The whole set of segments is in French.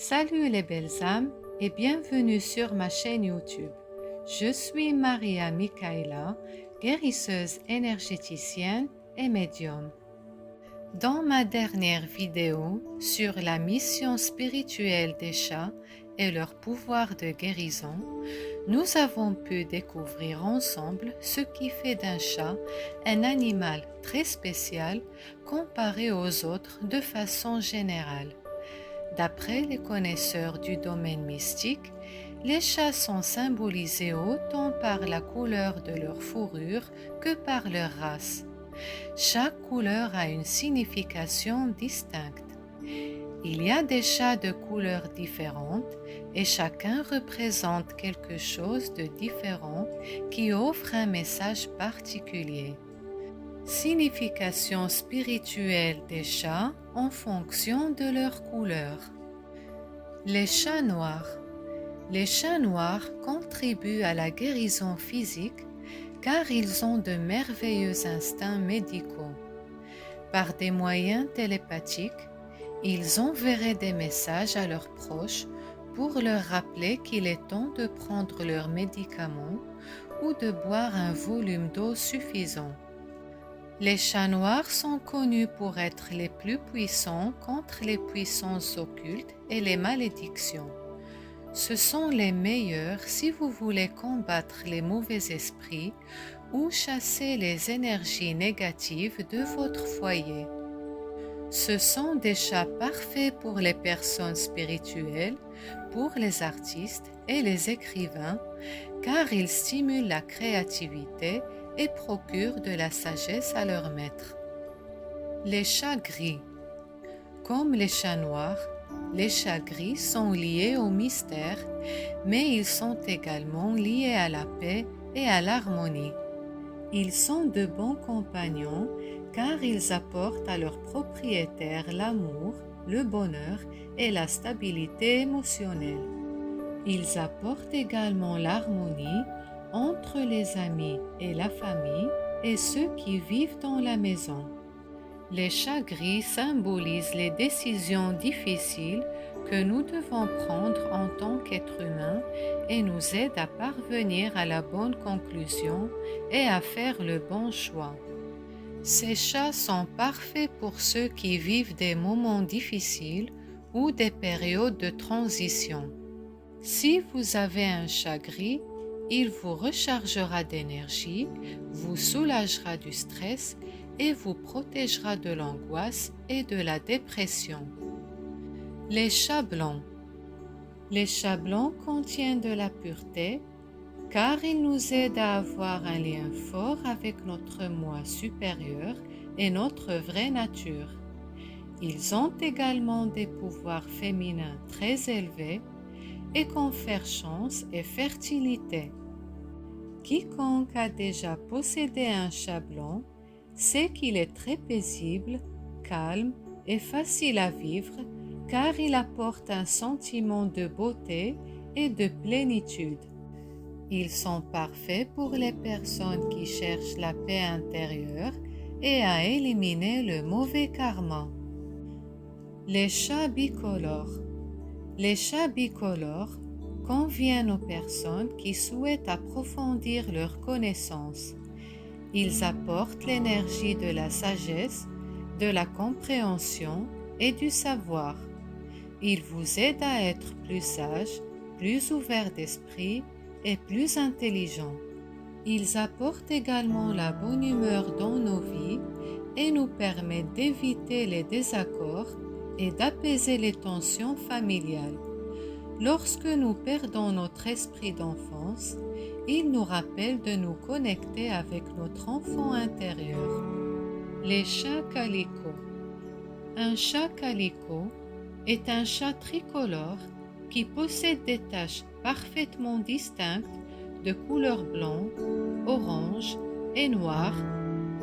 Salut les belles âmes et bienvenue sur ma chaîne YouTube. Je suis Maria Michaela, guérisseuse énergéticienne et médium. Dans ma dernière vidéo sur la mission spirituelle des chats et leur pouvoir de guérison, nous avons pu découvrir ensemble ce qui fait d'un chat un animal très spécial comparé aux autres de façon générale. D'après les connaisseurs du domaine mystique, les chats sont symbolisés autant par la couleur de leur fourrure que par leur race. Chaque couleur a une signification distincte. Il y a des chats de couleurs différentes et chacun représente quelque chose de différent qui offre un message particulier. Signification spirituelle des chats en fonction de leur couleur. Les chats noirs. Les chats noirs contribuent à la guérison physique car ils ont de merveilleux instincts médicaux. Par des moyens télépathiques, ils enverraient des messages à leurs proches pour leur rappeler qu'il est temps de prendre leurs médicaments ou de boire un volume d'eau suffisant. Les chats noirs sont connus pour être les plus puissants contre les puissances occultes et les malédictions. Ce sont les meilleurs si vous voulez combattre les mauvais esprits ou chasser les énergies négatives de votre foyer. Ce sont des chats parfaits pour les personnes spirituelles, pour les artistes et les écrivains, car ils stimulent la créativité et procurent de la sagesse à leur maître. Les chats gris. Comme les chats noirs, les chats gris sont liés au mystère, mais ils sont également liés à la paix et à l'harmonie. Ils sont de bons compagnons car ils apportent à leurs propriétaires l'amour, le bonheur et la stabilité émotionnelle. Ils apportent également l'harmonie entre les amis et la famille et ceux qui vivent dans la maison. Les chats gris symbolisent les décisions difficiles que nous devons prendre en tant qu'êtres humains et nous aident à parvenir à la bonne conclusion et à faire le bon choix. Ces chats sont parfaits pour ceux qui vivent des moments difficiles ou des périodes de transition. Si vous avez un chat gris, il vous rechargera d'énergie, vous soulagera du stress et vous protégera de l'angoisse et de la dépression. Les chats blancs. Les chats blancs contiennent de la pureté car ils nous aident à avoir un lien fort avec notre moi supérieur et notre vraie nature. Ils ont également des pouvoirs féminins très élevés et confèrent chance et fertilité. Quiconque a déjà possédé un chat blanc sait qu'il est très paisible, calme et facile à vivre car il apporte un sentiment de beauté et de plénitude. Ils sont parfaits pour les personnes qui cherchent la paix intérieure et à éliminer le mauvais karma. Les chats bicolores. Les chats bicolores conviennent aux personnes qui souhaitent approfondir leurs connaissances. Ils apportent l'énergie de la sagesse, de la compréhension et du savoir. Ils vous aident à être plus sages, plus ouverts d'esprit et plus intelligents. Ils apportent également la bonne humeur dans nos vies et nous permettent d'éviter les désaccords et d'apaiser les tensions familiales. Lorsque nous perdons notre esprit d'enfance, ils nous rappellent de nous connecter avec notre enfant intérieur. Les chats calico. Un chat calico est un chat tricolore qui possède des taches parfaitement distinctes de couleur blanc, orange et noir,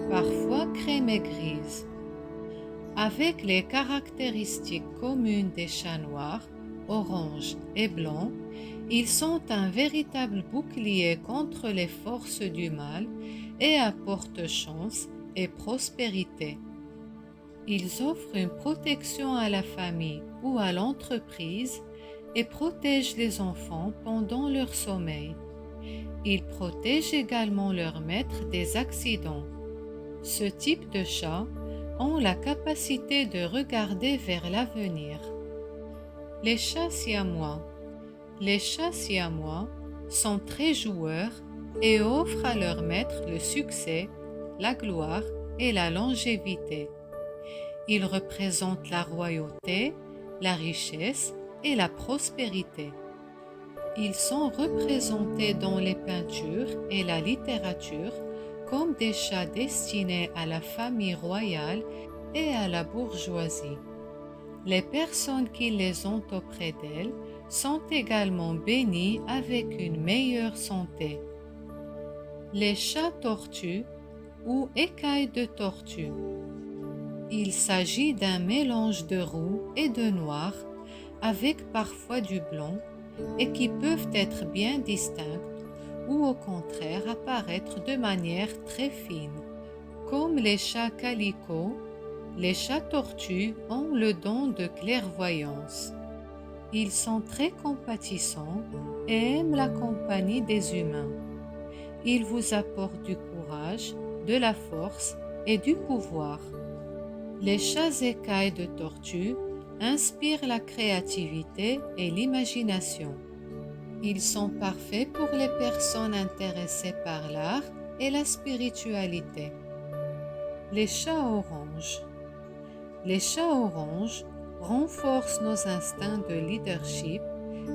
parfois crème et grise. Avec les caractéristiques communes des chats noirs, orange et blanc, ils sont un véritable bouclier contre les forces du mal et apportent chance et prospérité. Ils offrent une protection à la famille ou à l'entreprise et protègent les enfants pendant leur sommeil. Ils protègent également leur maître des accidents. Ce type de chats ont la capacité de regarder vers l'avenir. Les chats siamois. Les chats siamois sont très joueurs et offrent à leur maître le succès, la gloire et la longévité. Ils représentent la royauté, la richesse et la prospérité. Ils sont représentés dans les peintures et la littérature comme des chats destinés à la famille royale et à la bourgeoisie. Les personnes qui les ont auprès d'elles sont également bénies avec une meilleure santé. Les chats tortues ou écailles de tortue. Il s'agit d'un mélange de roux et de noir avec parfois du blanc et qui peuvent être bien distinctes ou au contraire apparaître de manière très fine. Comme les chats calico, les chats tortues ont le don de clairvoyance. Ils sont très compatissants et aiment la compagnie des humains. Ils vous apportent du courage, de la force et du pouvoir. Les chats écailles de tortue inspirent la créativité et l'imagination. Ils sont parfaits pour les personnes intéressées par l'art et la spiritualité. Les chats oranges. Les chats oranges renforcent nos instincts de leadership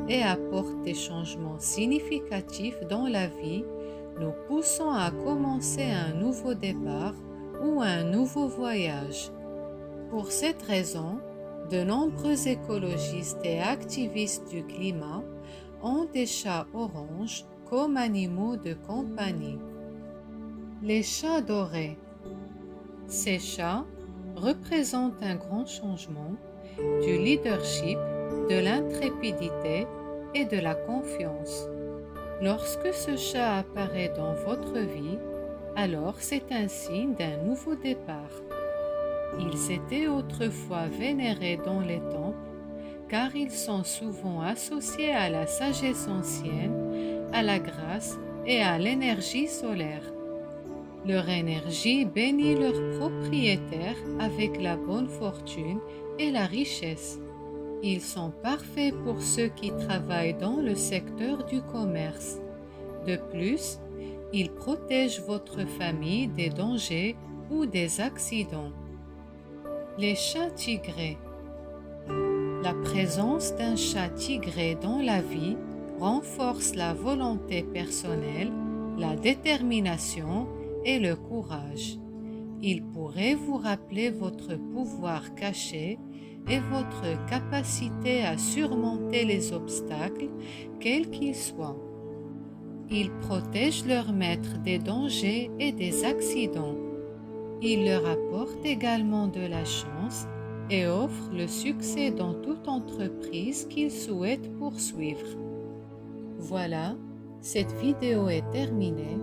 et apportent des changements significatifs dans la vie, nous poussant à commencer un nouveau départ ou un nouveau voyage. Pour cette raison, de nombreux écologistes et activistes du climat ont des chats oranges comme animaux de compagnie. Les chats dorés. Ces chats représentent un grand changement, du leadership, de l'intrépidité et de la confiance. Lorsque ce chat apparaît dans votre vie, alors c'est un signe d'un nouveau départ. Ils étaient autrefois vénérés dans les temples car ils sont souvent associés à la sagesse ancienne, à la grâce et à l'énergie solaire. Leur énergie bénit leurs propriétaires avec la bonne fortune et la richesse. Ils sont parfaits pour ceux qui travaillent dans le secteur du commerce. De plus, ils protègent votre famille des dangers ou des accidents. Les chats tigrés. La présence d'un chat tigré dans la vie renforce la volonté personnelle, la détermination et le courage. Il pourrait vous rappeler votre pouvoir caché et votre capacité à surmonter les obstacles, quels qu'ils soient. Ils protègent leur maître des dangers et des accidents. Ils leur apportent également de la chance et offrent le succès dans toute entreprise qu'ils souhaitent poursuivre. Voilà, cette vidéo est terminée.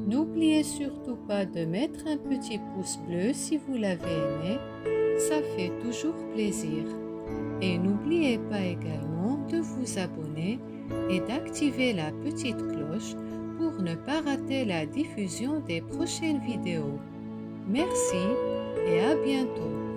N'oubliez surtout pas de mettre un petit pouce bleu si vous l'avez aimé, ça fait toujours plaisir. Et n'oubliez pas également de vous abonner et d'activer la petite cloche pour ne pas rater la diffusion des prochaines vidéos. Merci et à bientôt.